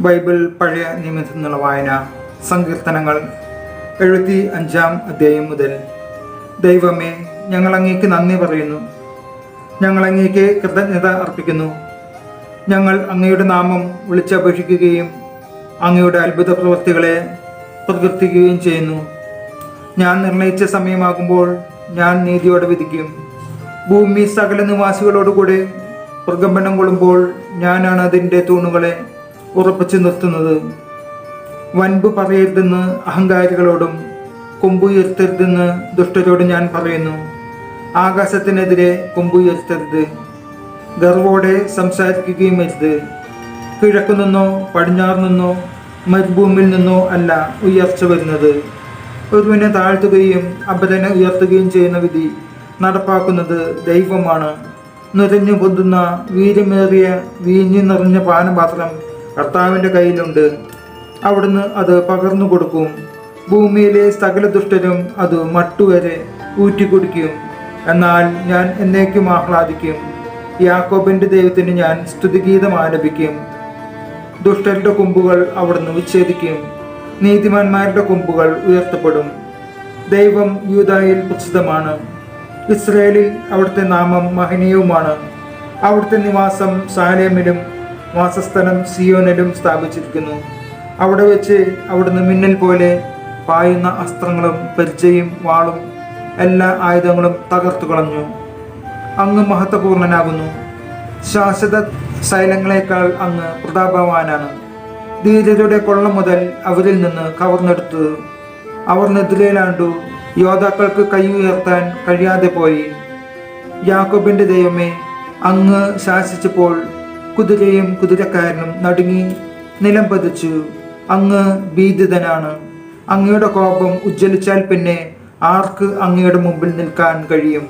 Bible പഴയ നിയമത്തിൽ നിന്നുള്ള വായന. സങ്കീർത്തനങ്ങൾ 75-ാം അധ്യായം മുതൽ. ദൈവമേ, ഞങ്ങൾ അങ്ങേക്ക് നന്ദി പറയുന്നു, ഞങ്ങൾ അങ്ങേക്ക് കൃതജ്ഞത അർപ്പിക്കുന്നു. ഞങ്ങൾ അങ്ങയുടെ നാമം വിളിച്ചപേക്ഷിക്കുകയും അങ്ങയുടെ അത്ഭുത പ്രവൃത്തികളെ പ്രകീർത്തിക്കുകയും ചെയ്യുന്നു. ഞാൻ നിർണയിച്ച സമയമാകുമ്പോൾ ഞാൻ നീതിയോടെ വിധിക്കും. ഭൂമി സകല നിവാസികളോടുകൂടെ പ്രകമ്പനം കൊള്ളുമ്പോൾ ഞാനാണ് അതിൻ്റെ തൂണുകളെ ഉറപ്പിച്ചു നിർത്തുന്നത്. വൻപ് പറയരുതെന്ന് അഹങ്കാരികളോടും കൊമ്പുയർത്തരുതെന്ന് ദുഷ്ടരോട് ഞാൻ പറയുന്നു. ആകാശത്തിനെതിരെ കൊമ്പുയർത്തരുത്, ഗർവോടെ സംസാരിക്കുകയും അരുത്. കിഴക്കു നിന്നോ പടിഞ്ഞാറ് നിന്നോ മരുഭൂമിയിൽ നിന്നോ അല്ല ഉയർച്ച വരുന്നത്. ഒരുവനെ താഴ്ത്തുകയും അപരനെ ഉയർത്തുകയും ചെയ്യുന്ന വിധി നടപ്പാക്കുന്നത് ദൈവമാണ്. നിറഞ്ഞു പൊന്തുന്ന വീര്യമേറിയ വീഞ്ഞു നിറഞ്ഞ പാനപാത്രം കർത്താവിൻ്റെ കയ്യിലുണ്ട്. അവിടുന്ന് അത് പകർന്നു കൊടുക്കും. ഭൂമിയിലെ സകല ദുഷ്ടരും അത് മട്ടുവരെ ഊറ്റിക്കുടിക്കും. എന്നാൽ ഞാൻ എന്നേക്കും ആഹ്ലാദിക്കും. യാക്കോബിൻ്റെ ദൈവത്തിന് ഞാൻ സ്തുതിഗീതം ആലപിക്കും. ദുഷ്ടരുടെ കൊമ്പുകൾ അവിടുന്ന് വിച്ഛേദിക്കും, നീതിമാന്മാരുടെ കൊമ്പുകൾ ഉയർത്തപ്പെടും. ദൈവം യൂദായിൽ പ്രസിദ്ധമാണ്, ഇസ്രായേലിൽ അവിടുത്തെ നാമം മഹനീയവുമാണ്. അവിടുത്തെ നിവാസം സാലേമിലും വാസസ്ഥലം സിയോനിലും സ്ഥാപിച്ചിരിക്കുന്നു. അവിടെ വെച്ച് അവിടുന്ന് മിന്നൽ പോലെ പായുന്ന അസ്ത്രങ്ങളും പരിചയും വാളും എല്ലാ ആയുധങ്ങളും തകർത്തു കളഞ്ഞു. അങ്ങ് മഹത്വപൂർണനാകുന്നു, ശാശ്വത ശൈലങ്ങളെക്കാൾ അങ്ങ് പ്രതാപവാനാണ്. ധീരരുടെ കൊള്ള മുതൽ അവരിൽ നിന്ന് കവർന്നെടുത്തു. അവർ നെതിരേലാണ്ടു, യോദ്ധാക്കൾക്ക് കൈ ഉയർത്താൻ കഴിയാതെ പോയി. യാക്കോബിൻ്റെ ദൈവമേ, അങ്ങ് ശാസിച്ചപ്പോൾ കുതിരയും കുതിരക്കാരനും നടുങ്ങി നിലം പതിച്ചു. അങ്ങ് ഭീതിതനാണ്. അങ്ങയുടെ കോപം ഉജ്ജ്വലിച്ചാൽ പിന്നെ ആർക്ക് അങ്ങയുടെ മുമ്പിൽ നിൽക്കാൻ കഴിയും?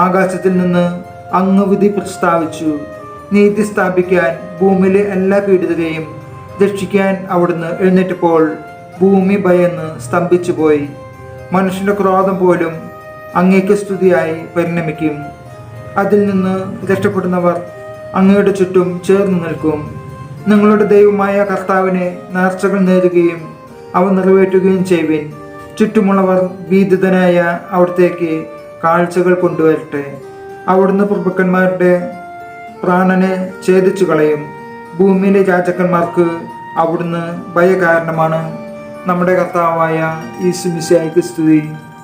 ആകാശത്തിൽ നിന്ന് അങ്ങ് വിധി പ്രസ്താവിച്ചു. നീതി സ്ഥാപിക്കാൻ ഭൂമിയിലെ എല്ലാ പീഡിതരെയും രക്ഷിക്കാൻ അവിടുന്ന് എഴുന്നേറ്റപ്പോൾ ഭൂമി ഭയന്ന് സ്തംഭിച്ചു പോയി. മനുഷ്യന്റെ ക്രോധം പോലും അങ്ങേക്ക് സ്തുതിയായി പരിണമിക്കും. അതിൽ നിന്ന് രക്ഷപ്പെടുന്നവർ അങ്ങയുടെ ചുറ്റും ചേർന്ന് നിൽക്കും. നിങ്ങളുടെ ദൈവമായ കർത്താവിനെ നേർച്ചകൾ നേരുകയും അവ നിറവേറ്റുകയും ചെയ്യുവിൻ. ചുറ്റുമുള്ളവർ ഭീതിതനായ അവിടത്തേക്ക് കാഴ്ചകൾ കൊണ്ടുവരട്ടെ. അവിടുന്ന് പ്രഭുക്കന്മാരുടെ പ്രാണനെ ഛേദിച്ചു കളയും. ഭൂമിയിലെ രാജാക്കന്മാർക്ക് അവിടുന്ന് ഭയകാരണമാണ്. നമ്മുടെ കർത്താവായ യേശു മിശിഹായ്ക്ക് സ്തുതി.